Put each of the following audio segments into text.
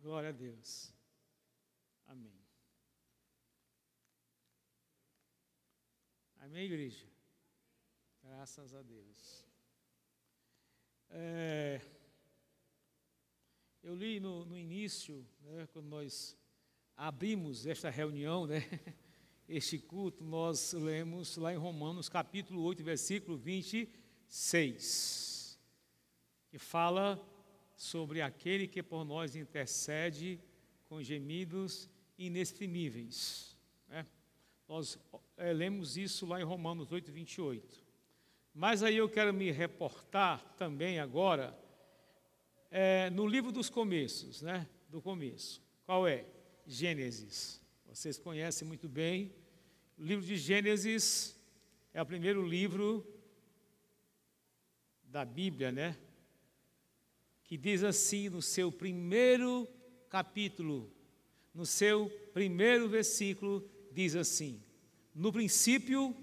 Glória a Deus. Amém. Amém, igreja? Graças a Deus. Eu li no início, né, quando nós abrimos esta reunião, né, este culto, nós lemos lá em Romanos, capítulo 8, versículo 26, que fala sobre aquele que por nós intercede com gemidos inexprimíveis, né? Nós lemos isso lá em Romanos 8, 28. Mas aí eu quero me reportar também agora no livro dos começos, né? Do começo. Qual é? Gênesis. Vocês conhecem muito bem. O livro de Gênesis é o primeiro livro da Bíblia, né? Que diz assim no seu primeiro capítulo, no seu primeiro versículo, diz assim: no princípio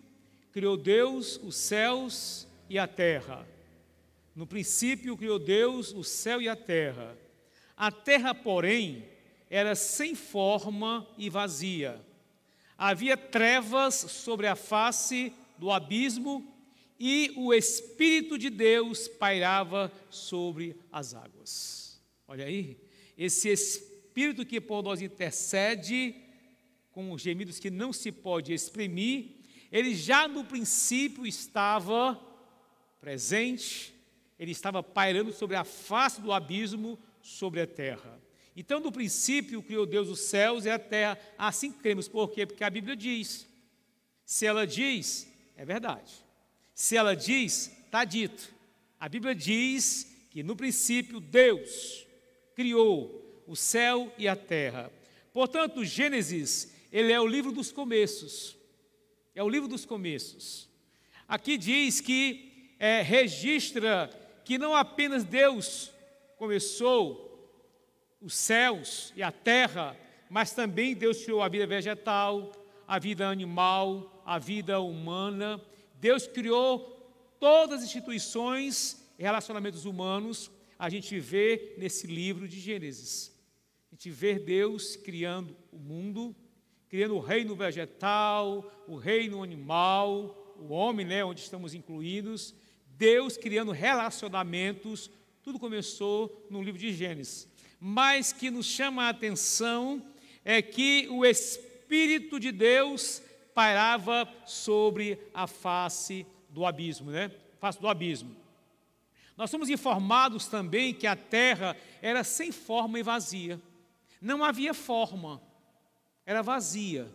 criou Deus os céus e a terra. No princípio criou Deus o céu e a terra. A terra, porém, era sem forma e vazia. Havia trevas sobre a face do abismo e o Espírito de Deus pairava sobre as águas. Olha aí, esse Espírito que por nós intercede com os gemidos que não se pode exprimir, ele já no princípio estava presente, ele estava pairando sobre a face do abismo, sobre a terra. Então, no princípio, criou Deus os céus e a terra. Assim cremos. Por quê? Porque a Bíblia diz. Se ela diz, é verdade. Se ela diz, está dito. A Bíblia diz que no princípio Deus criou o céu e a terra. Portanto, Gênesis, ele é o livro dos começos. É o livro dos começos. Aqui diz que registra que não apenas Deus começou os céus e a terra, mas também Deus criou a vida vegetal, a vida animal, a vida humana. Deus criou todas as instituições e relacionamentos humanos. A gente vê nesse livro de Gênesis. A gente vê Deus criando o mundo, criando o reino vegetal, o reino animal, o homem, né, onde estamos incluídos. Deus criando relacionamentos. Tudo começou no livro de Gênesis. Mas que nos chama a atenção é que o Espírito de Deus pairava sobre a face do abismo, né? Face do abismo. Nós somos informados também que a terra era sem forma e vazia. Não havia forma, era vazia.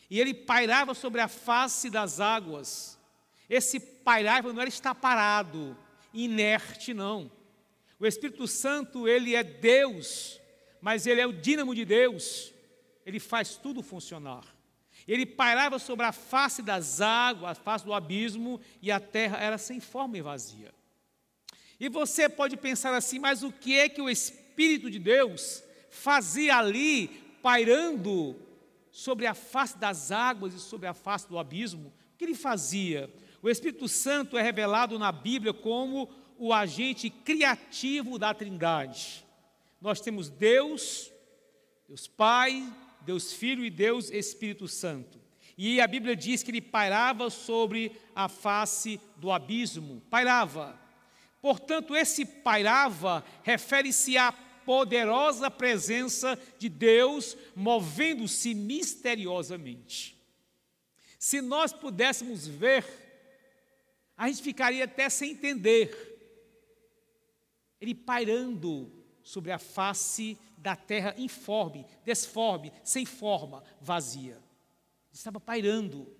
E ele pairava sobre a face das águas. Esse pairava não era estar parado, inerte, não. O Espírito Santo, ele é Deus, mas ele é o dínamo de Deus. Ele faz tudo funcionar. Ele pairava sobre a face das águas, a face do abismo, e a terra era sem forma e vazia. E você pode pensar assim, mas o que é que o Espírito de Deus fazia ali, pairando sobre a face das águas e sobre a face do abismo? O que ele fazia? O Espírito Santo é revelado na Bíblia como o agente criativo da Trindade. Nós temos Deus, Deus Pai, Deus Filho e Deus Espírito Santo. E a Bíblia diz que ele pairava sobre a face do abismo. Pairava. Portanto, esse pairava refere-se à poderosa presença de Deus movendo-se misteriosamente. Se nós pudéssemos ver, a gente ficaria até sem entender. Ele pairando sobre a face da terra informe, desforme, sem forma, vazia. Ele estava pairando.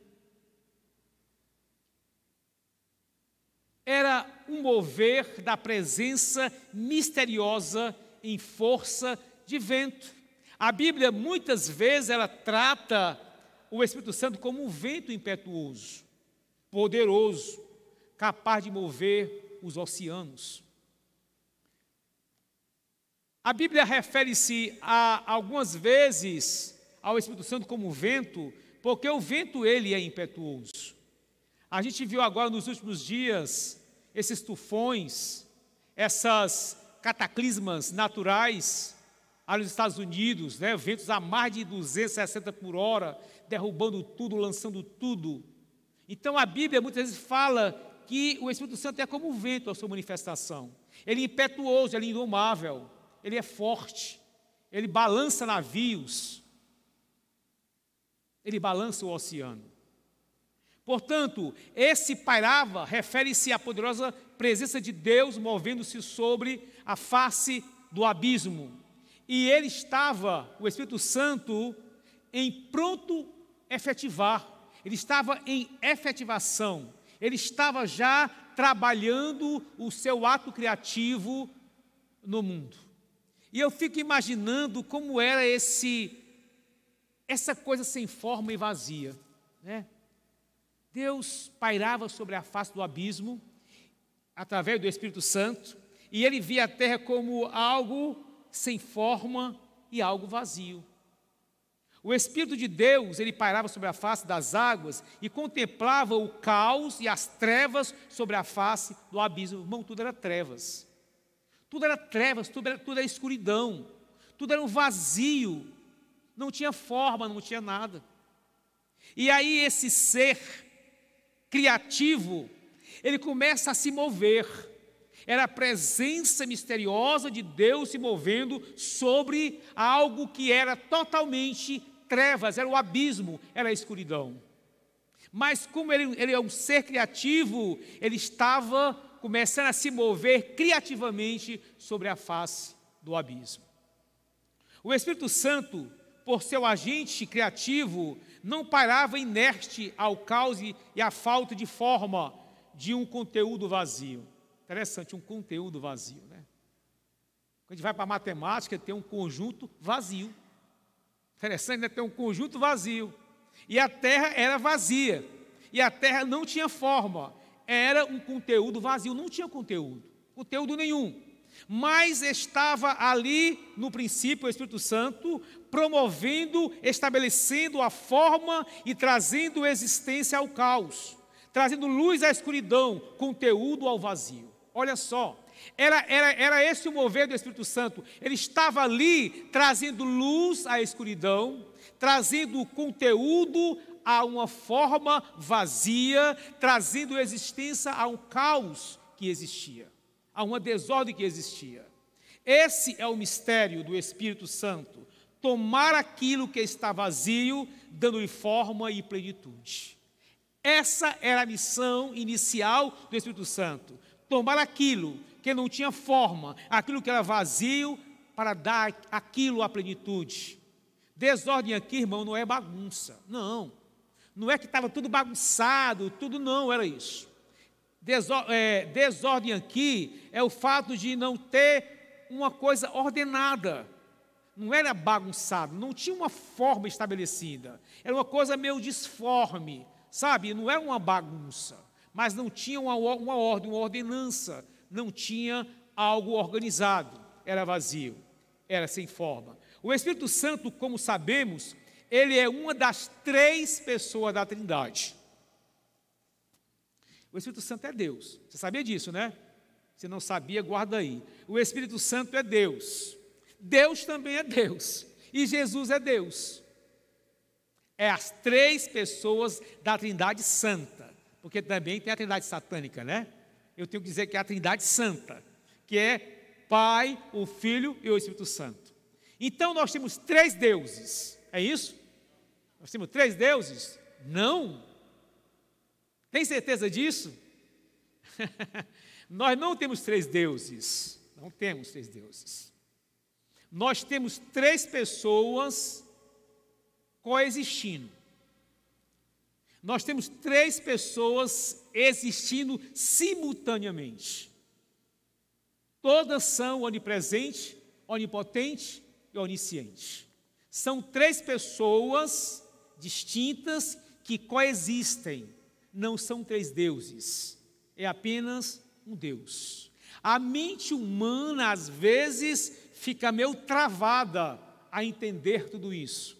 Era um mover da presença misteriosa em força de vento. A Bíblia, muitas vezes, ela trata o Espírito Santo como um vento impetuoso, poderoso, capaz de mover os oceanos. A Bíblia refere-se algumas vezes ao Espírito Santo como vento, porque o vento ele é impetuoso. A gente viu agora nos últimos dias esses tufões, essas cataclismas naturais, ali nos Estados Unidos, né, ventos a mais de 260 por hora, derrubando tudo, lançando tudo. Então a Bíblia muitas vezes fala que o Espírito Santo é como o vento a sua manifestação. Ele é impetuoso, ele é indomável, ele é forte, ele balança navios, ele balança o oceano. Portanto, esse pairava refere-se à poderosa presença de Deus movendo-se sobre a face do abismo. E ele estava, o Espírito Santo, em pronto efetivar, ele estava em efetivação, ele estava já trabalhando o seu ato criativo no mundo. E eu fico imaginando como era essa coisa sem forma e vazia, né? Deus pairava sobre a face do abismo, através do Espírito Santo, e ele via a terra como algo sem forma e algo vazio. O Espírito de Deus, ele pairava sobre a face das águas e contemplava o caos e as trevas sobre a face do abismo. Irmão, tudo era trevas. Tudo era trevas, tudo era escuridão. Tudo era um vazio. Não tinha forma, não tinha nada. E aí esse ser criativo, ele começa a se mover. Era a presença misteriosa de Deus se movendo sobre algo que era totalmente trevas, era o abismo, era a escuridão. Mas como ele é um ser criativo, ele estava começando a se mover criativamente sobre a face do abismo. O Espírito Santo, por seu agente criativo, não parava inerte ao caos e à falta de forma de um conteúdo vazio. Interessante, um conteúdo vazio, né? Quando a gente vai para a matemática, tem um conjunto vazio. Interessante, né? Tem um conjunto vazio. E a terra era vazia. E a terra não tinha forma. Era um conteúdo vazio, não tinha conteúdo nenhum. Mas estava ali, no princípio, o Espírito Santo, promovendo, estabelecendo a forma e trazendo existência ao caos, trazendo luz à escuridão, conteúdo ao vazio. Olha só, era esse o mover do Espírito Santo. Ele estava ali trazendo luz à escuridão, trazendo conteúdo a uma forma vazia, trazendo existência a um caos que existia, a uma desordem que existia. Esse é o mistério do Espírito Santo, tomar aquilo que está vazio, dando-lhe forma e plenitude. Essa era a missão inicial do Espírito Santo, tomar aquilo que não tinha forma, aquilo que era vazio, para dar aquilo à plenitude. Desordem aqui, irmão, não é bagunça, não é que estava tudo bagunçado, tudo não era isso. Desordem aqui é o fato de não ter uma coisa ordenada, não era bagunçado, não tinha uma forma estabelecida, era uma coisa meio disforme, sabe, não era uma bagunça, mas não tinha uma ordem, uma ordenança, não tinha algo organizado, era vazio, era sem forma. O Espírito Santo, como sabemos, ele é uma das 3 pessoas da Trindade. O Espírito Santo é Deus, você sabia disso, né? Se não sabia, guarda aí. O Espírito Santo é Deus, Deus também é Deus, e Jesus é Deus. É as 3 pessoas da Trindade Santa, porque também tem a Trindade Satânica, né? Eu tenho que dizer que é a Trindade Santa, que é Pai, o Filho e o Espírito Santo. Então nós temos 3 deuses, é isso? Nós temos 3 deuses? Não. Tem certeza disso? Nós não temos 3 deuses, não temos 3 deuses. Nós temos 3 pessoas coexistindo. Nós temos 3 pessoas existindo simultaneamente. Todas são onipresente, onipotente e onisciente. São 3 pessoas distintas que coexistem. Não são 3 deuses, é apenas um Deus. A mente humana, às vezes, fica meio travada a entender tudo isso.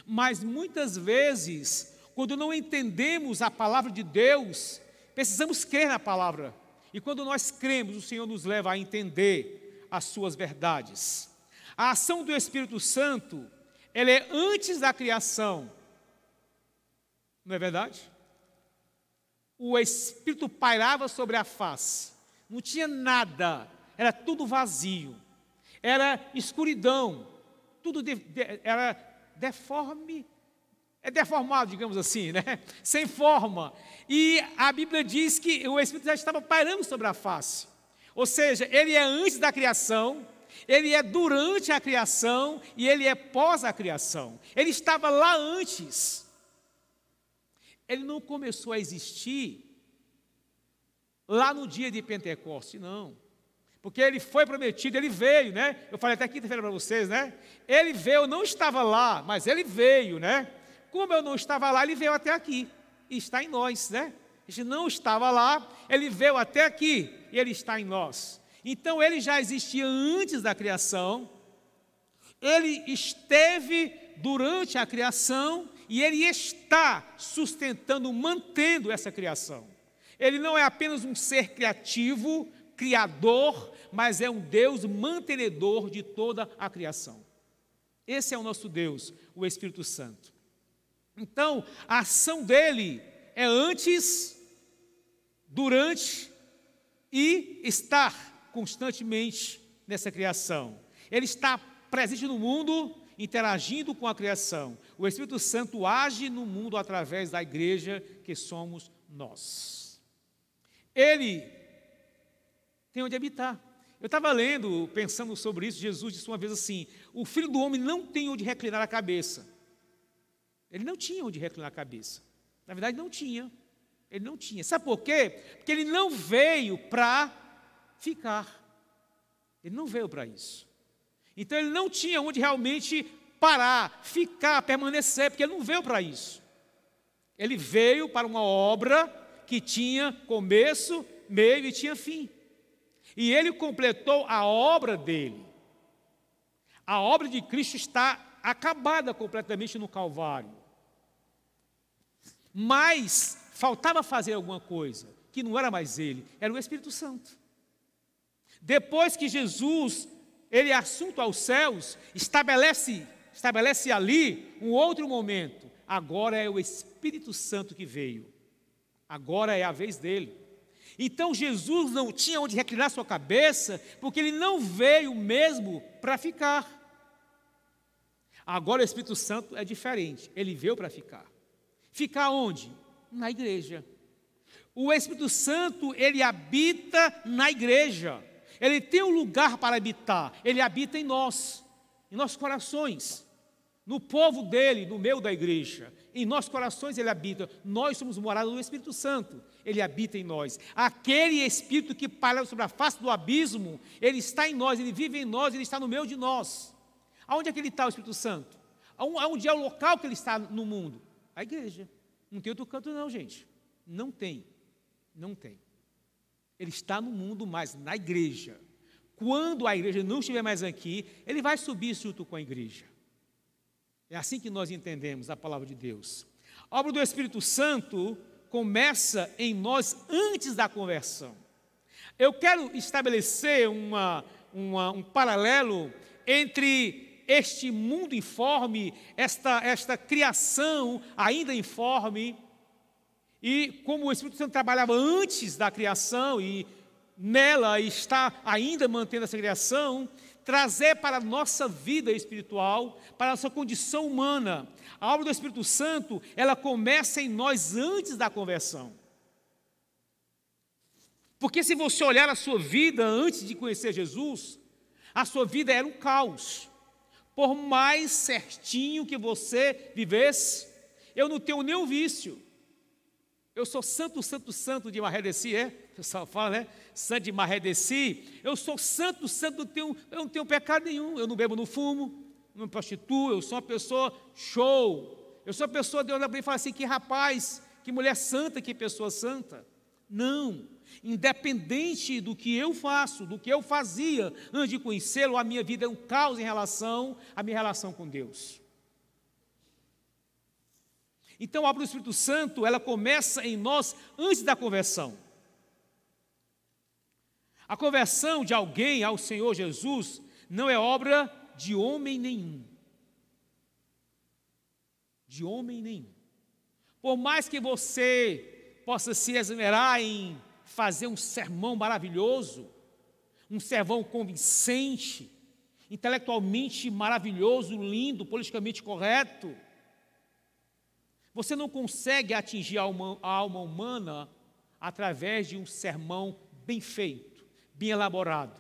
Mas muitas vezes, quando não entendemos a palavra de Deus, precisamos crer na palavra. E quando nós cremos, o Senhor nos leva a entender as suas verdades. A ação do Espírito Santo, ela é antes da criação. Não é verdade? O Espírito pairava sobre a face. Não tinha nada. Era tudo vazio. Era escuridão. Tudo era deforme. É deformado, digamos assim, né? Sem forma. E a Bíblia diz que o Espírito já estava pairando sobre a face. Ou seja, ele é antes da criação, ele é durante a criação e ele é pós a criação. Ele estava lá antes. Ele não começou a existir lá no dia de Pentecostes, não. Porque ele foi prometido, ele veio, né? Eu falei até quinta-feira para vocês, né? Ele veio, eu não estava lá, mas ele veio, né? Como eu não estava lá, ele veio até aqui. E está em nós, né? A gente não estava lá, ele veio até aqui e ele está em nós. Então ele já existia antes da criação, ele esteve durante a criação e ele está sustentando, mantendo essa criação. Ele não é apenas um ser criativo, criador, mas é um Deus mantenedor de toda a criação. Esse é o nosso Deus, o Espírito Santo. Então, a ação dele é antes, durante e estar constantemente nessa criação. Ele está presente no mundo, interagindo com a criação. O Espírito Santo age no mundo através da igreja que somos nós. Ele tem onde habitar. Eu estava lendo, pensando sobre isso, Jesus disse uma vez assim: o Filho do Homem não tem onde reclinar a cabeça. Ele não tinha onde reclinar a cabeça. Na verdade, não tinha. Ele não tinha. Sabe por quê? Porque ele não veio para ficar. Ele não veio para isso. Então, ele não tinha onde realmente parar, ficar, permanecer, porque ele não veio para isso. Ele veio para uma obra que tinha começo, meio e tinha fim. E ele completou a obra dele. A obra de Cristo está acabada completamente no Calvário. Mas faltava fazer alguma coisa, que não era mais ele, era o Espírito Santo. Depois que Jesus, ele é assunto aos céus, estabelece ali um outro momento. Agora é o Espírito Santo que veio. Agora é a vez dele. Então Jesus não tinha onde reclinar sua cabeça, porque ele não veio mesmo para ficar. Agora o Espírito Santo é diferente, ele veio para ficar. Ficar onde? Na igreja. O Espírito Santo, ele habita na igreja. Ele tem um lugar para habitar. Ele habita em nossos corações. No povo dele, no meio da igreja. Em nossos corações ele habita. Nós somos morada do Espírito Santo. Ele habita em nós. Aquele Espírito que paira sobre a face do abismo, ele está em nós, ele vive em nós, ele está no meio de nós. Aonde é que ele está, o Espírito Santo? Aonde é o local que ele está no mundo? A igreja. Não tem outro canto não, gente. Não tem. Não tem. Ele está no mundo, mas na igreja. Quando a igreja não estiver mais aqui, ele vai subir junto com a igreja. É assim que nós entendemos a palavra de Deus. A obra do Espírito Santo começa em nós antes da conversão. Eu quero estabelecer um paralelo entre este mundo informe, esta criação ainda informe, e como o Espírito Santo trabalhava antes da criação e nela está ainda mantendo essa criação, trazer para a nossa vida espiritual, para a nossa condição humana. A obra do Espírito Santo, ela começa em nós antes da conversão. Porque se você olhar a sua vida antes de conhecer Jesus, a sua vida era um caos. Por mais certinho que você vivesse, eu não tenho nenhum vício. Eu sou santo, santo, santo de Marredeci, O pessoal fala, né? Santo de Marredeci. Eu sou santo, santo, eu não tenho pecado nenhum. Eu não bebo, não fumo, não me prostituo. Eu sou uma pessoa show. Eu sou uma pessoa de olhar para mim e falar assim, que rapaz, que mulher santa, que pessoa santa. Não. Independente do que eu faço, do que eu fazia antes de conhecê-lo, a minha vida é um caos em relação à minha relação com Deus. Então a obra do Espírito Santo, ela começa em nós antes da conversão. A conversão de alguém ao Senhor Jesus não é obra de homem nenhum. De homem nenhum. Por mais que você possa se esmerar em fazer um sermão maravilhoso, um sermão convincente, intelectualmente maravilhoso, lindo, politicamente correto, você não consegue atingir a alma humana através de um sermão bem feito, bem elaborado.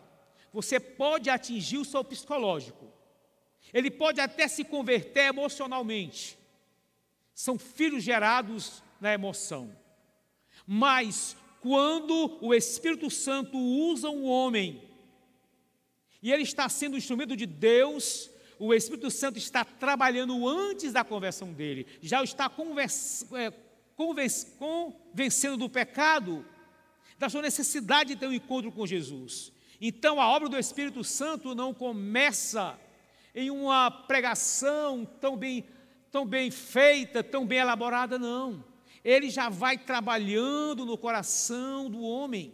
Você pode atingir o seu psicológico. Ele pode até se converter emocionalmente. São filhos gerados na emoção. Mas quando o Espírito Santo usa um homem e ele está sendo um instrumento de Deus, o Espírito Santo está trabalhando antes da conversão dele, já o está convencendo do pecado, da sua necessidade de ter um encontro com Jesus. Então a obra do Espírito Santo não começa em uma pregação tão bem feita, tão bem elaborada, não. Ele já vai trabalhando no coração do homem.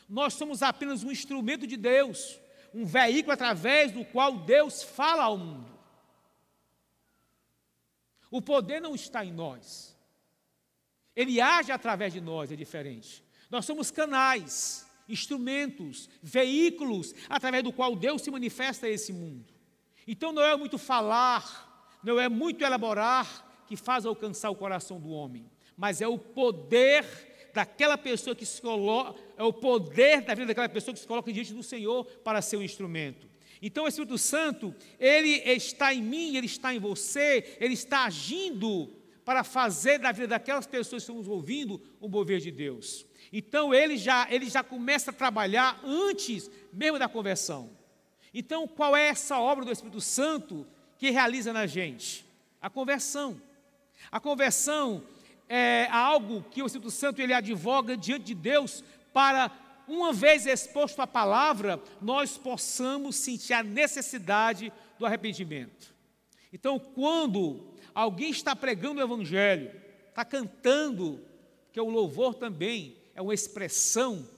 Nós somos apenas um instrumento de Deus, um veículo através do qual Deus fala ao mundo. O poder não está em nós. Ele age através de nós, é diferente. Nós somos canais, instrumentos, veículos, através do qual Deus se manifesta a esse mundo. Então não é muito falar, não é muito elaborar que faz alcançar o coração do homem, mas é o poder daquela pessoa que se coloca, é o poder da vida daquela pessoa que se coloca diante do Senhor para ser um instrumento. Então o Espírito Santo, ele está em mim, ele está em você, ele está agindo para fazer da vida daquelas pessoas que estão nos ouvindo um mover de Deus. Então ele já começa a trabalhar antes mesmo da conversão. Então qual é essa obra do Espírito Santo que realiza na gente? A conversão. A conversão é algo que o Espírito Santo ele advoga diante de Deus para, uma vez exposto à palavra, nós possamos sentir a necessidade do arrependimento. Então, quando alguém está pregando o Evangelho, está cantando, porque o louvor também é uma expressão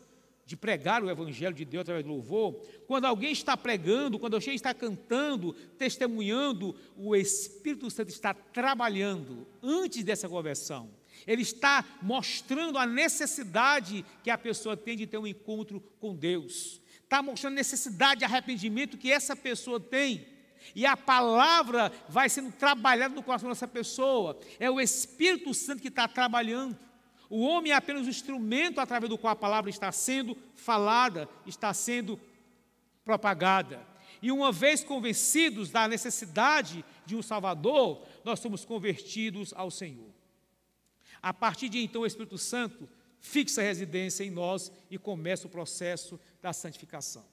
de pregar o Evangelho de Deus através do louvor, quando alguém está pregando, quando alguém está cantando, testemunhando, o Espírito Santo está trabalhando antes dessa conversão. Ele está mostrando a necessidade que a pessoa tem de ter um encontro com Deus. Está mostrando a necessidade de arrependimento que essa pessoa tem. E a palavra vai sendo trabalhada no coração dessa pessoa. É o Espírito Santo que está trabalhando. O homem é apenas um instrumento através do qual a palavra está sendo falada, está sendo propagada. E uma vez convencidos da necessidade de um Salvador, nós somos convertidos ao Senhor. A partir de então, o Espírito Santo fixa a residência em nós e começa o processo da santificação.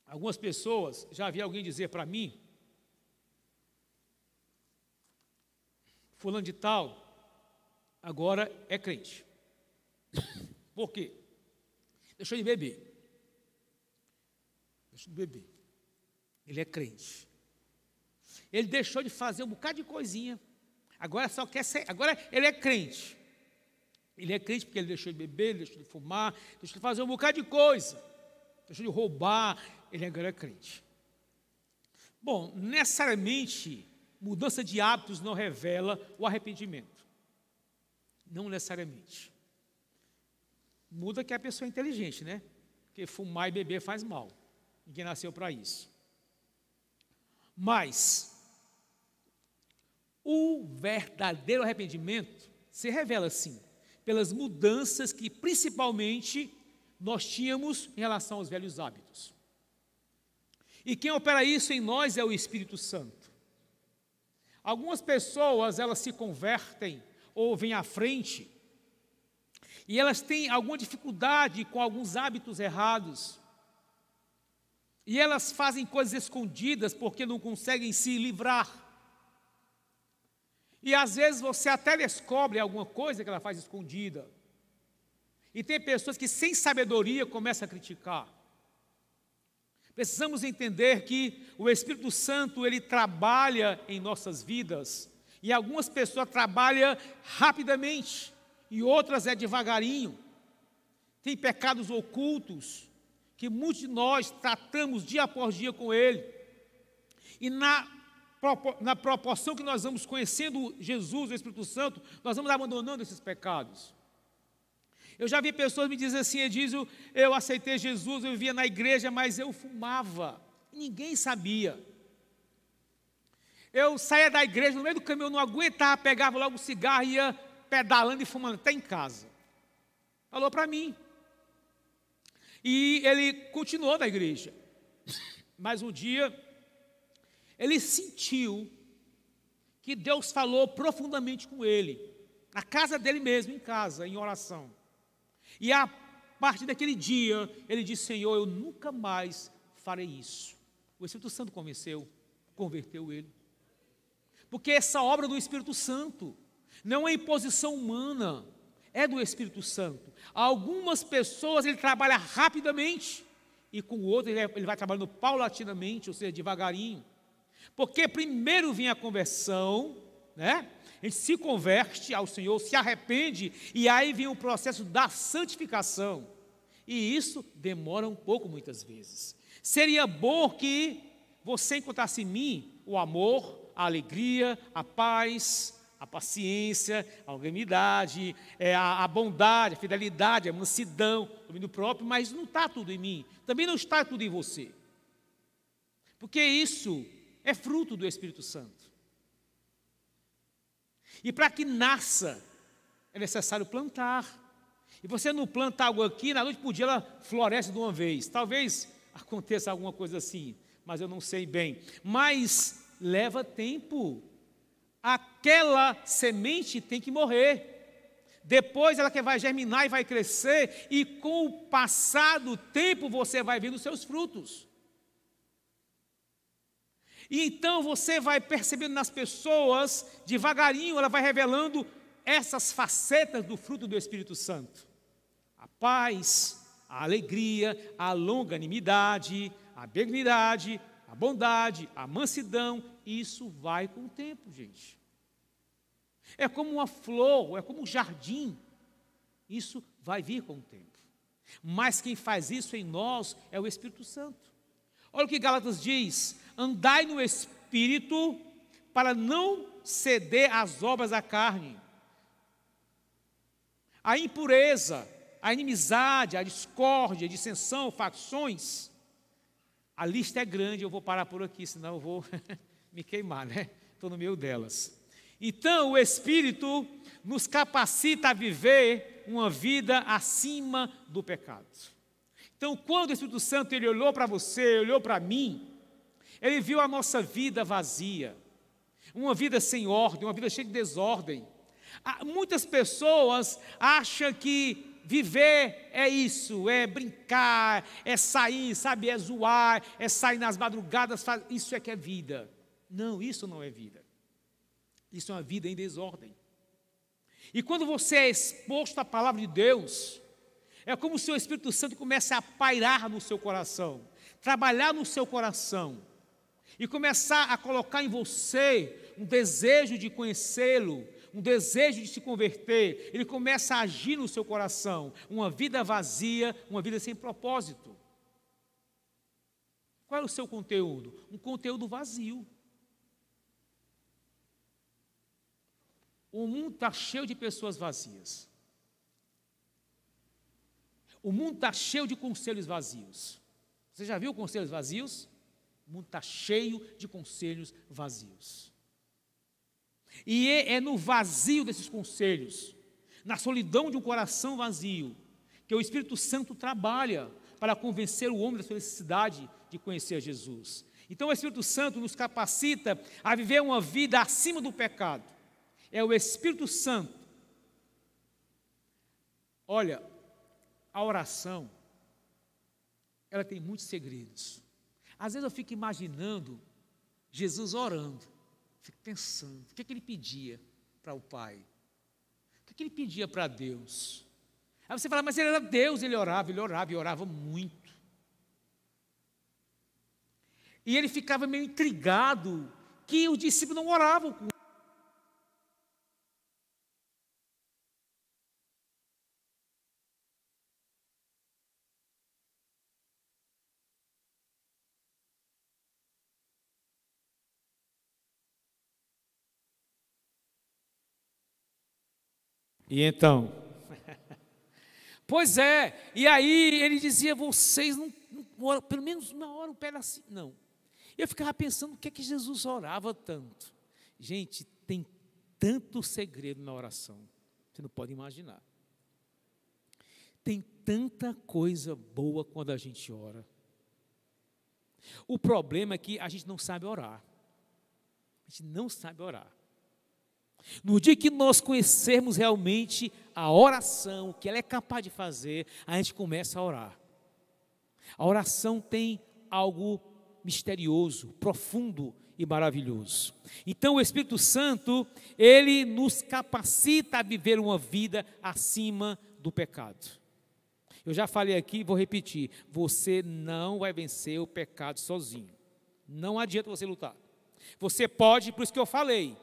Algumas pessoas, já vi alguém dizer para mim, fulano de tal, agora é crente. Por quê? Deixou de beber. Deixou de beber. Ele é crente. Ele deixou de fazer um bocado de coisinha. Agora só quer ser. Agora ele é crente. Ele é crente porque ele deixou de beber, ele deixou de fumar, deixou de fazer um bocado de coisa. Deixou de roubar. Ele agora é crente. Bom, necessariamente, mudança de hábitos não revela o arrependimento. Não necessariamente. Muda que a pessoa é inteligente, né? Porque fumar e beber faz mal. Ninguém nasceu para isso. Mas o verdadeiro arrependimento se revela, sim, pelas mudanças que principalmente nós tínhamos em relação aos velhos hábitos. E quem opera isso em nós é o Espírito Santo. Algumas pessoas, elas se convertem ou vêm à frente e elas têm alguma dificuldade com alguns hábitos errados. E elas fazem coisas escondidas porque não conseguem se livrar. E às vezes você até descobre alguma coisa que ela faz escondida. E tem pessoas que sem sabedoria começam a criticar. Precisamos entender que o Espírito Santo, ele trabalha em nossas vidas. E algumas pessoas trabalham rapidamente e outras é devagarinho. tem pecados ocultos, que muitos de nós tratamos dia após dia com ele. E na proporção que nós vamos conhecendo Jesus, o Espírito Santo, nós vamos abandonando esses pecados. Eu já vi pessoas me dizer assim, eu aceitei Jesus, eu vivia na igreja, mas eu fumava. Ninguém sabia. Eu saía da igreja, no meio do caminho eu não aguentava, pegava logo o cigarro e ia pedalando e fumando até em casa. Falou para mim. E ele continuou na igreja. Mas um dia, ele sentiu que Deus falou profundamente com ele, na casa dele mesmo, em casa, em oração. E a partir daquele dia, ele disse, Senhor, eu nunca mais farei isso. O Espírito Santo converteu ele. Porque essa obra do Espírito Santo não é imposição humana, é do Espírito Santo. Algumas pessoas ele trabalha rapidamente, e com o outro ele vai trabalhando paulatinamente, ou seja, devagarinho. Porque primeiro vem a conversão, né? A gente se converte ao Senhor, se arrepende, e aí vem o processo da santificação. E isso demora um pouco muitas vezes. Seria bom que você encontrasse em mim o amor, a alegria, a paz, a paciência, a longanimidade, a bondade, a fidelidade, a mansidão, o domínio próprio, mas não está tudo em mim. Também não está tudo em você. Porque isso é fruto do Espírito Santo. E para que nasça, é necessário plantar. E você não planta algo aqui, na noite por dia ela floresce de uma vez. Talvez aconteça alguma coisa assim, mas eu não sei bem. Mas leva tempo. Aquela semente tem que morrer. Depois ela que vai germinar e vai crescer, e com o passar do tempo você vai vendo os seus frutos. E então você vai percebendo nas pessoas, devagarinho, ela vai revelando essas facetas do fruto do Espírito Santo. A paz, a alegria, a longanimidade, a benignidade, a bondade, a mansidão, isso vai com o tempo, gente. É como uma flor, é como um jardim, isso vai vir com o tempo. Mas quem faz isso em nós é o Espírito Santo. Olha o que Gálatas diz, andai no Espírito para não ceder às obras da carne. A impureza, a inimizade, a discórdia, a dissensão, facções, a lista é grande, eu vou parar por aqui, senão eu vou me queimar, né? Estou no meio delas. Então, o Espírito nos capacita a viver uma vida acima do pecado. Então, quando o Espírito Santo ele olhou para você, olhou para mim, ele viu a nossa vida vazia, uma vida sem ordem, uma vida cheia de desordem. Muitas pessoas acham que viver é isso, é brincar, é sair, sabe, é zoar, é sair nas madrugadas, isso é que é vida. Não, isso não é vida. Isso é uma vida em desordem. E quando você é exposto à palavra de Deus, é como se o Espírito Santo comece a pairar no seu coração, trabalhar no seu coração, e começar a colocar em você um desejo de conhecê-lo, um desejo de se converter. Ele começa a agir no seu coração, uma vida vazia, uma vida sem propósito. Qual é o seu conteúdo? Um conteúdo vazio. O mundo está cheio de pessoas vazias. O mundo está cheio de conselhos vazios. Você já viu conselhos vazios? O mundo está cheio de conselhos vazios. E é no vazio desses conselhos, na solidão de um coração vazio, que o Espírito Santo trabalha para convencer o homem da sua necessidade de conhecer Jesus. Então o Espírito Santo nos capacita a viver uma vida acima do pecado. É o Espírito Santo. Olha, a oração, ela tem muitos segredos. Às vezes eu fico imaginando Jesus orando, fico pensando, o que ele pedia para o Pai? O que ele pedia para Deus? Aí você fala, mas ele era Deus, ele orava e orava muito. E ele ficava meio intrigado que os discípulos não oravam com E então? Pois é, e aí ele dizia, vocês não oram, pelo menos uma hora, um pedacinho. Não. Eu ficava pensando, o que é que Jesus orava tanto? Gente, tem tanto segredo na oração, você não pode imaginar. Tem tanta coisa boa quando a gente ora. O problema é que a gente não sabe orar. A gente não sabe orar. No dia que nós conhecermos realmente a oração, o que ela é capaz de fazer, a gente começa a orar. A oração tem algo misterioso, profundo e maravilhoso. Então o Espírito Santo, ele nos capacita a viver uma vida acima do pecado. Eu já falei aqui, vou repetir, você não vai vencer o pecado sozinho. Não adianta você lutar. Você pode, por isso que eu falei,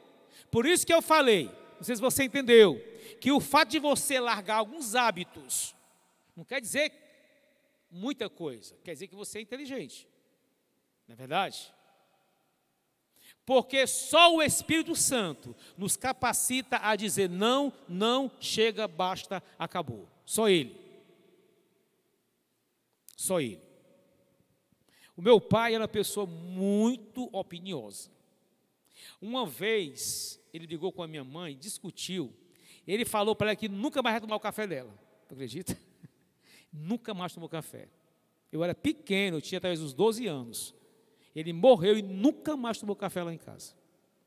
não sei se você entendeu, que o fato de você largar alguns hábitos, não quer dizer muita coisa, quer dizer que você é inteligente, não é verdade? Porque só o Espírito Santo nos capacita a dizer não, não, chega, basta, acabou. Só Ele. Só Ele. O meu pai era uma pessoa muito opiniosa. Uma vez, ele ligou com a minha mãe, discutiu, ele falou para ela que nunca mais vai tomar o café dela. Acredita? Nunca mais tomou café. Eu era pequeno, eu tinha talvez uns 12 anos. Ele morreu e nunca mais tomou café lá em casa.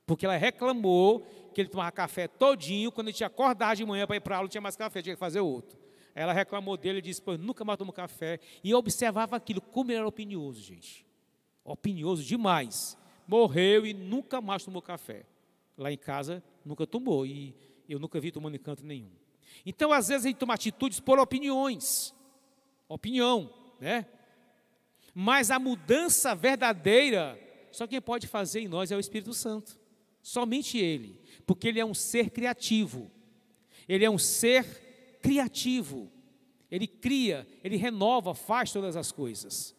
Porque ela reclamou que ele tomava café todinho, quando ele tinha acordado de manhã para ir para a aula, não tinha mais café, tinha que fazer outro. Aí ela reclamou dele e disse, pô, nunca mais tomou café. E eu observava aquilo, como ele era opinioso, gente. Opinioso demais. Morreu e nunca mais tomou café. Lá em casa, nunca tomou. E eu nunca vi tomando em canto nenhum. Então, às vezes, a gente toma atitudes por opiniões. Opinião, né? Mas a mudança verdadeira, só quem pode fazer em nós é o Espírito Santo. Somente Ele. Porque Ele é um ser criativo. Ele é um ser criativo. Ele cria, Ele renova, faz todas as coisas.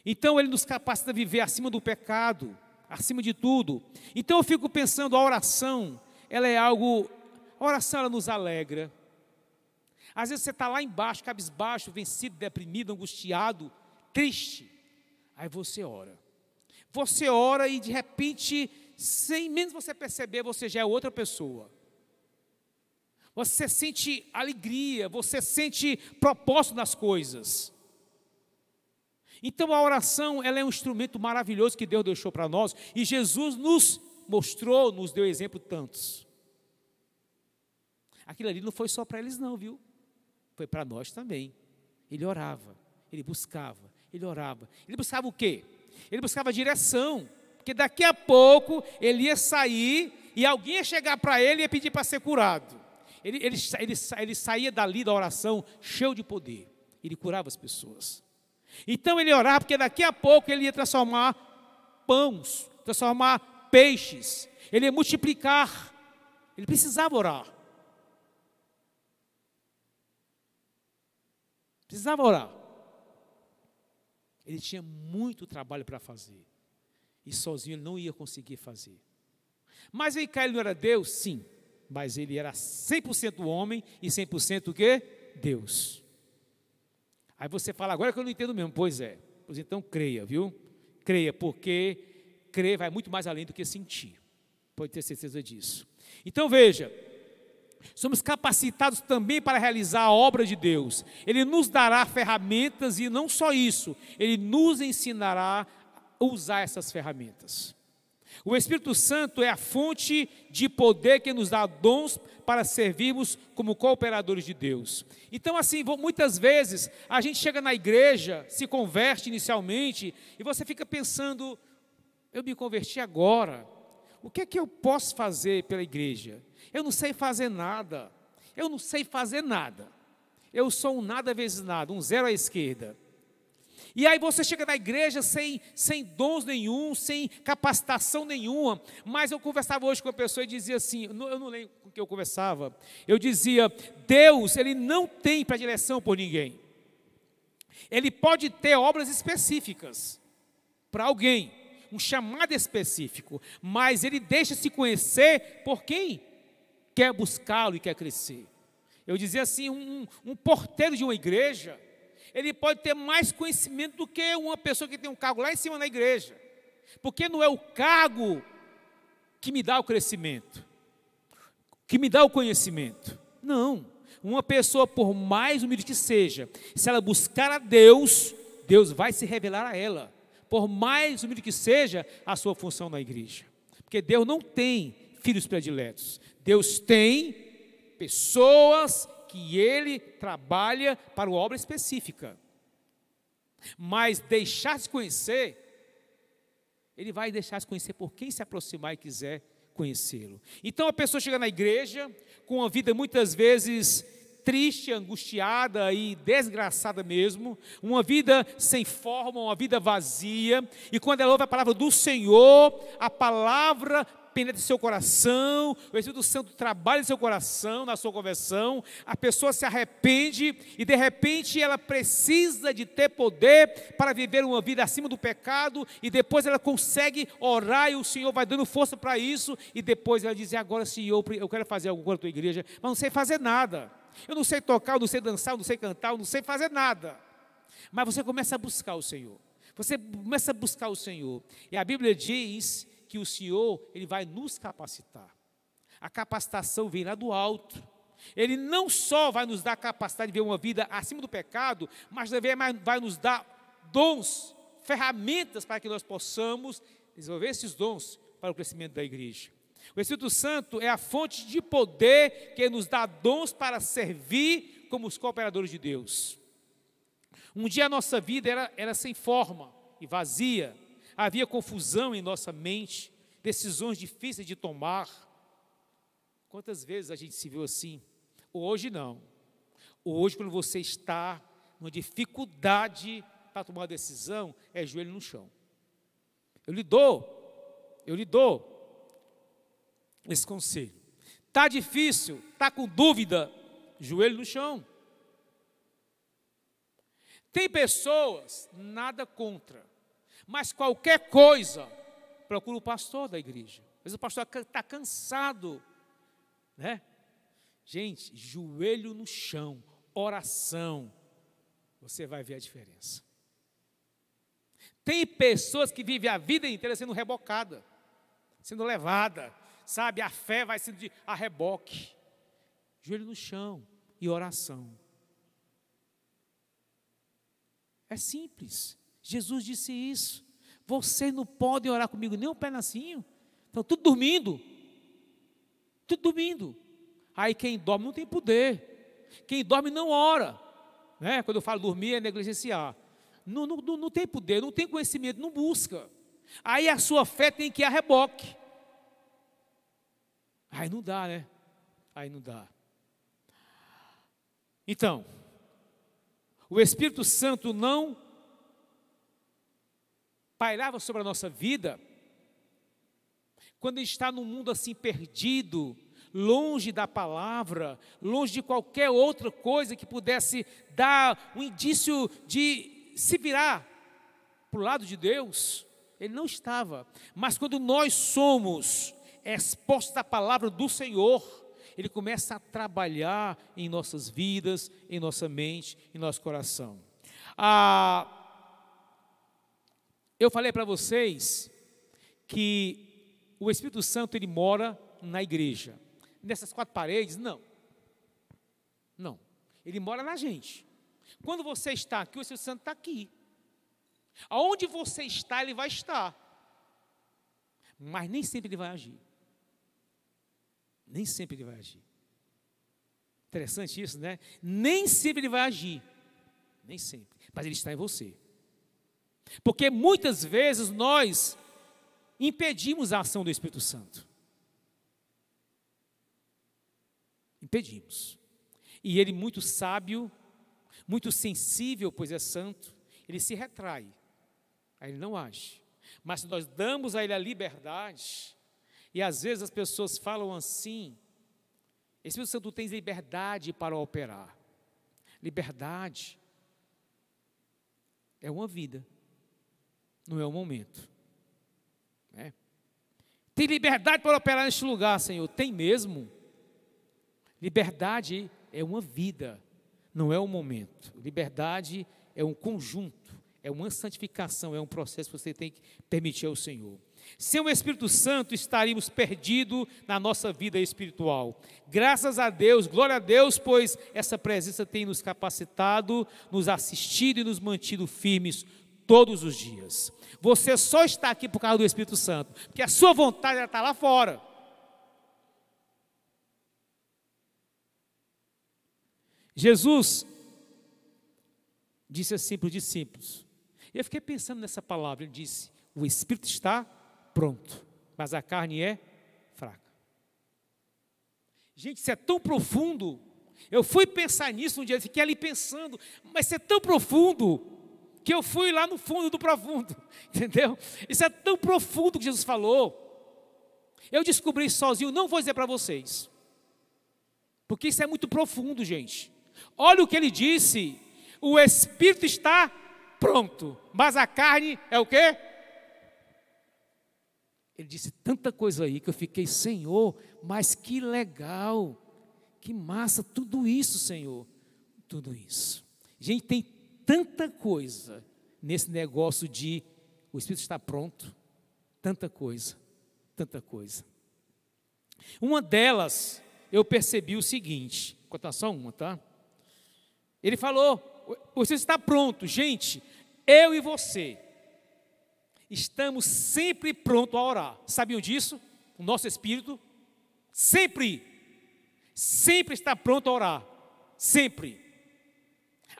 Então Ele nos capacita a viver acima do pecado, acima de tudo. Então eu fico pensando, a oração, ela é algo, a oração ela nos alegra. Às vezes você está lá embaixo, cabisbaixo, vencido, deprimido, angustiado, triste. Aí você ora. Você ora e de repente, sem menos você perceber, você já é outra pessoa. Você sente alegria, você sente propósito nas coisas. Então a oração, ela é um instrumento maravilhoso que Deus deixou para nós, e Jesus nos mostrou, nos deu exemplo tantos. Aquilo ali não foi só para eles não, viu? Foi para nós também. Ele orava, ele buscava, ele orava. Ele buscava o quê? Ele buscava direção, porque daqui a pouco ele ia sair e alguém ia chegar para ele e ia pedir para ser curado. Ele saía dali da oração cheio de poder. Ele curava as pessoas. Então ele orava porque daqui a pouco ele ia transformar pães, transformar peixes. Ele ia multiplicar. Ele precisava orar. Precisava orar. Ele tinha muito trabalho para fazer. E sozinho ele não ia conseguir fazer. Mas aí ele não era Deus? Sim. Mas ele era 100% homem e 100% o quê? Deus. Aí você fala, agora que eu não entendo mesmo. Pois é. Pois então creia, viu? Creia, porque crer vai muito mais além do que sentir. Pode ter certeza disso. Então veja, somos capacitados também para realizar a obra de Deus. Ele nos dará ferramentas e não só isso, Ele nos ensinará a usar essas ferramentas. O Espírito Santo é a fonte de poder que nos dá dons para servirmos como cooperadores de Deus. Então assim, muitas vezes a gente chega na igreja, se converte inicialmente e você fica pensando, eu me converti agora, o que é que eu posso fazer pela igreja? Eu não sei fazer nada, eu sou um nada vezes nada, um zero à esquerda. E aí você chega na igreja sem dons nenhum, sem capacitação nenhuma. Mas eu conversava hoje com uma pessoa e dizia assim, eu não lembro com que eu conversava, eu dizia, Deus, Ele não tem predileção por ninguém. Ele pode ter obras específicas para alguém, um chamado específico, mas Ele deixa se conhecer por quem? quer buscá-lo e quer crescer. Eu dizia assim, um porteiro de uma igreja, ele pode ter mais conhecimento do que uma pessoa que tem um cargo lá em cima na igreja. Porque não é o cargo que me dá o crescimento, que me dá o conhecimento. Não. Uma pessoa, por mais humilde que seja, se ela buscar a Deus, Deus vai se revelar a ela. Por mais humilde que seja a sua função na igreja. Porque Deus não tem filhos prediletos. Deus tem pessoas que Ele trabalha para uma obra específica. Mas deixar-se conhecer, Ele vai deixar-se conhecer por quem se aproximar e quiser conhecê-lo. Então a pessoa chega na igreja com uma vida muitas vezes triste, angustiada e desgraçada mesmo, uma vida sem forma, uma vida vazia, e quando ela ouve a palavra do Senhor, a palavra penetra em seu coração, o Espírito Santo trabalha em seu coração, na sua conversão, a pessoa se arrepende e de repente ela precisa de ter poder para viver uma vida acima do pecado, e depois ela consegue orar e o Senhor vai dando força para isso, e depois ela diz: agora Senhor, eu quero fazer algo com a tua igreja, mas não sei fazer nada, eu não sei tocar, eu não sei dançar, eu não sei cantar, eu não sei fazer nada. Mas você começa a buscar o Senhor, você começa a buscar o Senhor, e a Bíblia diz que o Senhor, Ele vai nos capacitar. A capacitação vem lá do alto. Ele não só vai nos dar a capacidade de ver uma vida acima do pecado, mas também vai nos dar dons, ferramentas para que nós possamos desenvolver esses dons para o crescimento da igreja. O Espírito Santo é a fonte de poder que nos dá dons para servir como os cooperadores de Deus. Um dia a nossa vida era sem forma e vazia. Havia confusão em nossa mente, decisões difíceis de tomar. Quantas vezes a gente se viu assim? Hoje não. Hoje, quando você está numa dificuldade para tomar uma decisão, é joelho no chão. Eu lhe dou esse conselho. Está difícil, está com dúvida, joelho no chão. Tem pessoas, nada contra, mas qualquer coisa, procura o pastor da igreja. Às vezes o pastor está cansado, né? Gente, joelho no chão, oração, você vai ver a diferença. Tem pessoas que vivem a vida inteira sendo rebocada, sendo levada, sabe? A fé vai sendo a reboque. Joelho no chão e oração. É simples. Jesus disse isso. Vocês não podem orar comigo nem um pedacinho. Estão tudo dormindo. Tudo dormindo. Aí quem dorme não tem poder. Quem dorme não ora. Né? Quando eu falo dormir é negligenciar. Não tem poder, não tem conhecimento, não busca. Aí a sua fé tem que ir a reboque. Aí não dá, né? Aí não dá. Então, o Espírito Santo não pairava sobre a nossa vida quando a gente está num mundo assim perdido, longe da palavra, longe de qualquer outra coisa que pudesse dar um indício de se virar para o lado de Deus. Ele não estava. Mas quando nós somos expostos à palavra do Senhor, Ele começa a trabalhar em nossas vidas, em nossa mente, em nosso coração. Eu falei para vocês que o Espírito Santo ele mora na igreja. Nessas quatro paredes, não. Não. Ele mora na gente. Quando você está aqui, o Espírito Santo está aqui. Aonde você está, ele vai estar. Mas nem sempre ele vai agir. Nem sempre ele vai agir. Interessante isso, né? Nem sempre ele vai agir. Nem sempre. Mas ele está em você. Porque muitas vezes nós impedimos a ação do Espírito Santo. Impedimos. E ele, muito sábio, muito sensível, pois é santo, ele se retrai. Aí ele não age. Mas se nós damos a ele a liberdade, e às vezes as pessoas falam assim: o Espírito Santo tem liberdade para operar. Liberdade é uma vida, não é um momento. Né? Tem liberdade para operar neste lugar, Senhor? Tem mesmo. Liberdade é uma vida, não é um momento. Liberdade é um conjunto, é uma santificação, é um processo que você tem que permitir ao Senhor. Sem o Espírito Santo estaríamos perdidos na nossa vida espiritual. Graças a Deus, glória a Deus, pois essa presença tem nos capacitado, nos assistido e nos mantido firmes todos os dias. Você só está aqui por causa do Espírito Santo, porque a sua vontade está lá fora. Jesus disse assim para os discípulos, eu fiquei pensando nessa palavra, ele disse, o Espírito está pronto, mas a carne é fraca. Gente, isso é tão profundo, eu fui pensar nisso um dia, fiquei ali pensando, mas isso é tão profundo, que eu fui lá no fundo do profundo, entendeu? Isso é tão profundo que Jesus falou, eu descobri sozinho, não vou dizer para vocês, porque isso é muito profundo, gente. Olha o que ele disse, o Espírito está pronto, mas a carne é o quê? Ele disse tanta coisa aí que eu fiquei, Senhor, mas que legal, que massa, tudo isso, Senhor, tudo isso. Gente, tem tanta coisa nesse negócio de o Espírito está pronto, tanta coisa, tanta coisa. Uma delas, eu percebi o seguinte, vou contar só uma, tá? Ele falou, o Espírito está pronto, gente, eu e você, estamos sempre prontos a orar. Sabiam disso? O nosso espírito sempre está pronto a orar. Sempre.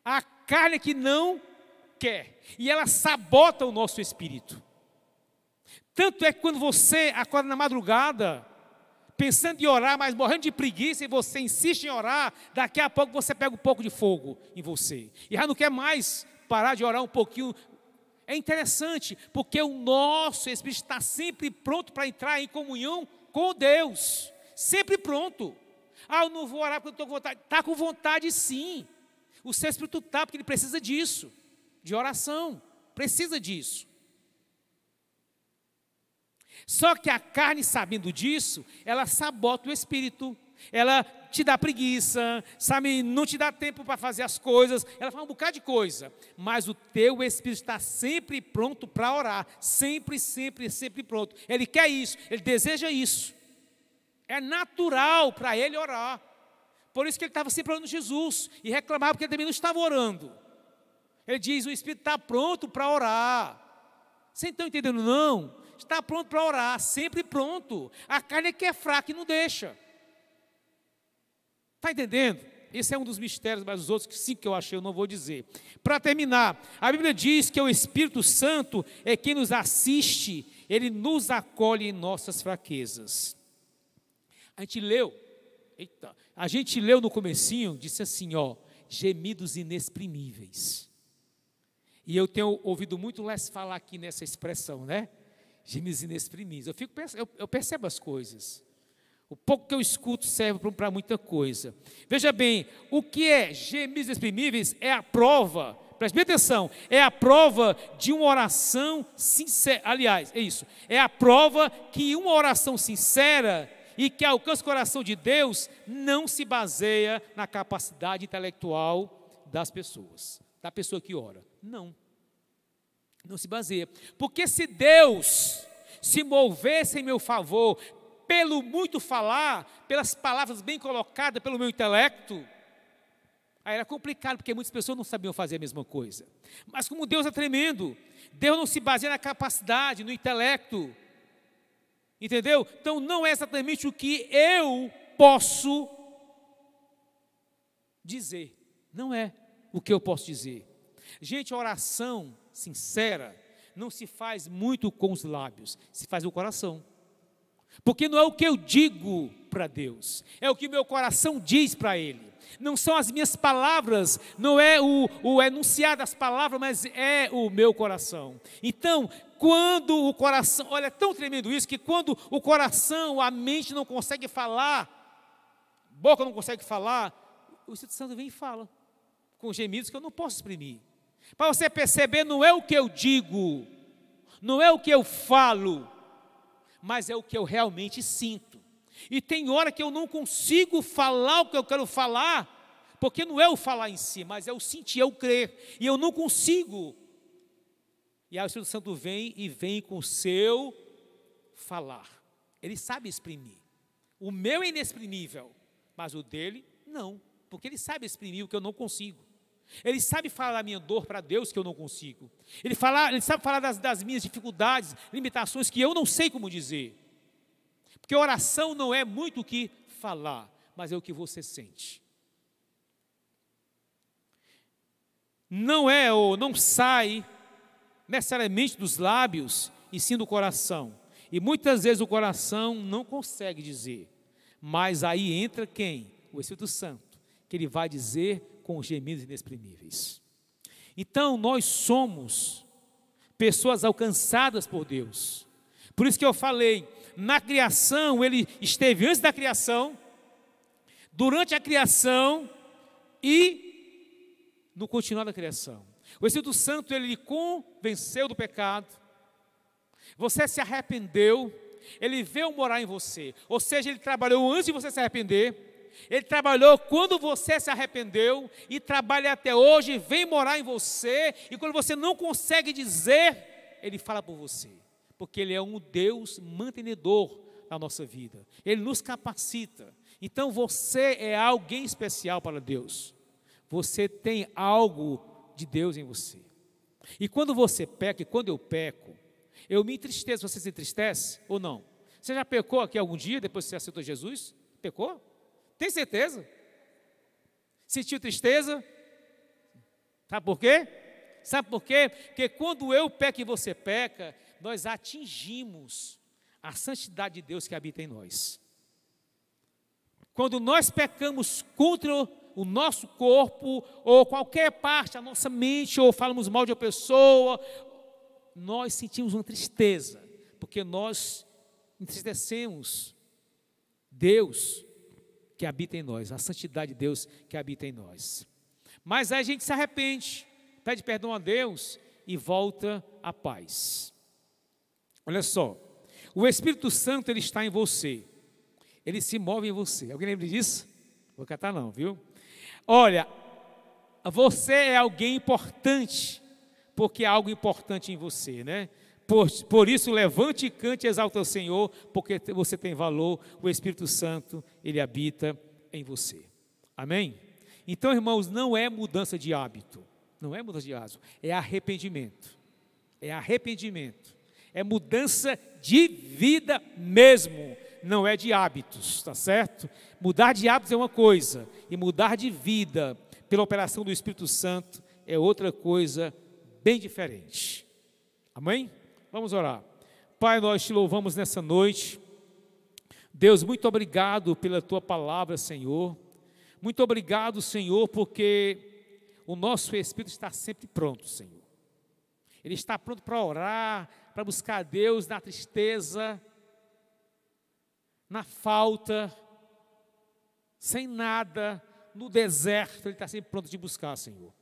A carne que não quer. E ela sabota o nosso espírito. Tanto é que quando você acorda na madrugada, pensando em orar, mas morrendo de preguiça, e você insiste em orar, daqui a pouco você pega um pouco de fogo em você. E já não quer mais parar de orar um pouquinho. É interessante, porque o nosso espírito está sempre pronto para entrar em comunhão com Deus. Sempre pronto. Ah, eu não vou orar porque eu estou com vontade. Está com vontade sim. O seu espírito está, porque ele precisa disso. De oração. Precisa disso. Só que a carne, sabendo disso, ela sabota o espírito. Ela te dá preguiça, sabe, não te dá tempo para fazer as coisas, ela fala um bocado de coisa, mas o teu espírito está sempre pronto para orar, sempre pronto. Ele quer isso, ele deseja isso, é natural para ele orar, por isso que ele estava sempre orando Jesus, e reclamava porque ele também não estava orando. Ele diz, o espírito está pronto para orar. Vocês estão entendendo não? Está pronto para orar, sempre pronto. A carne é que é fraca e não deixa. Está entendendo? Esse é um dos mistérios, mas os outros sim que eu achei, eu não vou dizer. Para terminar, a Bíblia diz que o Espírito Santo é quem nos assiste, ele nos acolhe em nossas fraquezas. A gente leu no comecinho, disse assim, ó, gemidos inexprimíveis. E eu tenho ouvido muito Les falar aqui nessa expressão, né? Gemidos inexprimíveis. Eu percebo as coisas. O pouco que eu escuto serve para muita coisa. Veja bem, o que é gemidos inexprimíveis é a prova, preste bem atenção, é a prova de uma oração sincera. Aliás, é isso, é a prova que uma oração sincera e que alcança o coração de Deus não se baseia na capacidade intelectual das pessoas, da pessoa que ora. Não se baseia. Porque se Deus se movesse em meu favor, pelo muito falar, pelas palavras bem colocadas pelo meu intelecto, aí era complicado, porque muitas pessoas não sabiam fazer a mesma coisa. Mas como Deus é tremendo, Deus não se baseia na capacidade, no intelecto, entendeu? Então não é exatamente o que eu posso dizer, não é o que eu posso dizer. Gente, a oração sincera não se faz muito com os lábios, se faz o coração. Porque não é o que eu digo para Deus, é o que meu coração diz para Ele. Não são as minhas palavras, não é o enunciado das palavras, mas é o meu coração. Então, quando o coração, olha, é tão tremendo isso, que quando o coração, a mente não consegue falar, boca não consegue falar, o Espírito Santo vem e fala, com gemidos que eu não posso exprimir. Para você perceber, não é o que eu digo, não é o que eu falo, mas é o que eu realmente sinto. E tem hora que eu não consigo falar o que eu quero falar, porque não é o falar em si, mas é o sentir, é o crer. E eu não consigo. E aí o Espírito Santo vem com o seu falar. Ele sabe exprimir. O meu é inexprimível, mas o dele não, porque ele sabe exprimir o que eu não consigo. Ele sabe falar da minha dor para Deus que eu não consigo. Ele sabe falar das minhas dificuldades, limitações que eu não sei como dizer. Porque oração não é muito o que falar, mas é o que você sente. Não é ou não sai necessariamente dos lábios, e sim do coração. E muitas vezes o coração não consegue dizer. Mas aí entra quem? O Espírito Santo, que ele vai dizer com gemidos inexprimíveis. Então nós somos pessoas alcançadas por Deus. Por isso que eu falei, na criação, ele esteve antes da criação, durante a criação e no continuar da criação. O Espírito Santo, ele lhe convenceu do pecado, você se arrependeu, ele veio morar em você, ou seja, ele trabalhou antes de você se arrepender, ele trabalhou quando você se arrependeu, e trabalha até hoje, vem morar em você, e quando você não consegue dizer, ele fala por você, porque ele é um Deus mantenedor na nossa vida, ele nos capacita. Então você é alguém especial para Deus, você tem algo de Deus em você. E quando você peca, e quando eu peco, eu me entristeço. Você se entristece ou não? Você já pecou aqui algum dia, depois que você aceitou Jesus? Pecou? Tem certeza? Sentiu tristeza? Sabe por quê? Sabe por quê? Porque quando eu peco e você peca, nós atingimos a santidade de Deus que habita em nós. Quando nós pecamos contra o nosso corpo, ou qualquer parte, a nossa mente, ou falamos mal de uma pessoa, nós sentimos uma tristeza, porque nós entristecemos Deus que habita em nós, a santidade de Deus que habita em nós. Mas aí a gente se arrepende, pede perdão a Deus e volta à paz. Olha só, o Espírito Santo, ele está em você, ele se move em você. Alguém lembra disso? Vou catar não, viu? Olha, você é alguém importante, porque há algo importante em você, né? Por isso, levante e cante e exalta o Senhor, porque você tem valor, o Espírito Santo, ele habita em você. Amém? Então, irmãos, não é mudança de hábito, não é mudança de hábito, é arrependimento. É arrependimento, é mudança de vida mesmo, não é de hábitos, tá certo? Mudar de hábitos é uma coisa, e mudar de vida pela operação do Espírito Santo é outra coisa bem diferente. Amém? Vamos orar. Pai, nós te louvamos nessa noite. Deus, muito obrigado pela tua palavra, Senhor. Muito obrigado, Senhor, porque o nosso espírito está sempre pronto, Senhor. Ele está pronto para orar, para buscar a Deus na tristeza, na falta, sem nada, no deserto. Ele está sempre pronto de buscar, Senhor,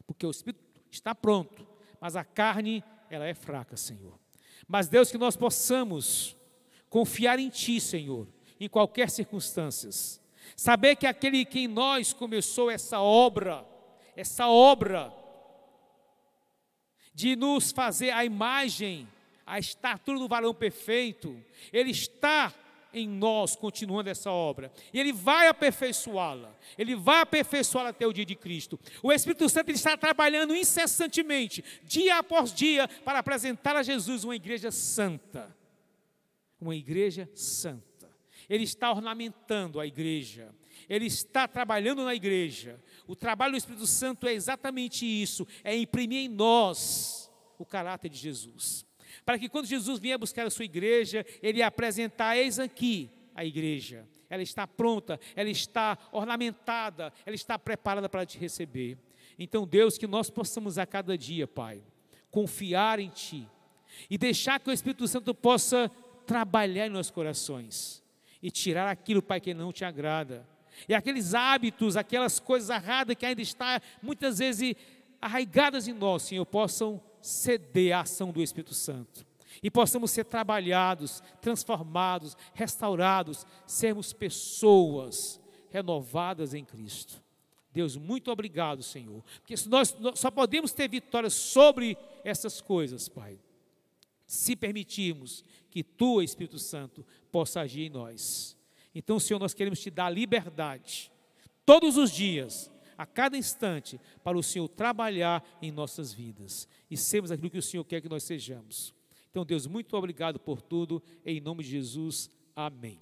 porque o espírito está pronto, mas a carne, ela é fraca, Senhor. Mas Deus, que nós possamos confiar em Ti, Senhor, em qualquer circunstância, saber que aquele que em nós começou essa obra de nos fazer a imagem, a estatura do varão perfeito, Ele está em nós, continuando essa obra, e Ele vai aperfeiçoá-la, até o dia de Cristo. O Espírito Santo, ele está trabalhando incessantemente, dia após dia, para apresentar a Jesus uma igreja santa, Ele está ornamentando a igreja, Ele está trabalhando na igreja. O trabalho do Espírito Santo é exatamente isso, é imprimir em nós o caráter de Jesus, para que quando Jesus vier buscar a sua igreja, Ele apresentar: eis aqui a igreja, ela está pronta, ela está ornamentada, ela está preparada para te receber. Então, Deus, que nós possamos a cada dia, Pai, confiar em Ti, e deixar que o Espírito Santo possa trabalhar em nossos corações, e tirar aquilo, Pai, que não te agrada, e aqueles hábitos, aquelas coisas erradas que ainda estão muitas vezes arraigadas em nós, Senhor, possam ceder à ação do Espírito Santo. e possamos ser trabalhados, transformados, restaurados, sermos pessoas renovadas em Cristo. Deus, muito obrigado, Senhor, porque nós só podemos ter vitória sobre essas coisas, Pai, se permitirmos que Tu, Espírito Santo, possa agir em nós. Então, Senhor, nós queremos Te dar liberdade, todos os dias, a cada instante, para o Senhor trabalhar em nossas vidas, e sermos aquilo que o Senhor quer que nós sejamos. Então, Deus, muito obrigado por tudo, em nome de Jesus, amém.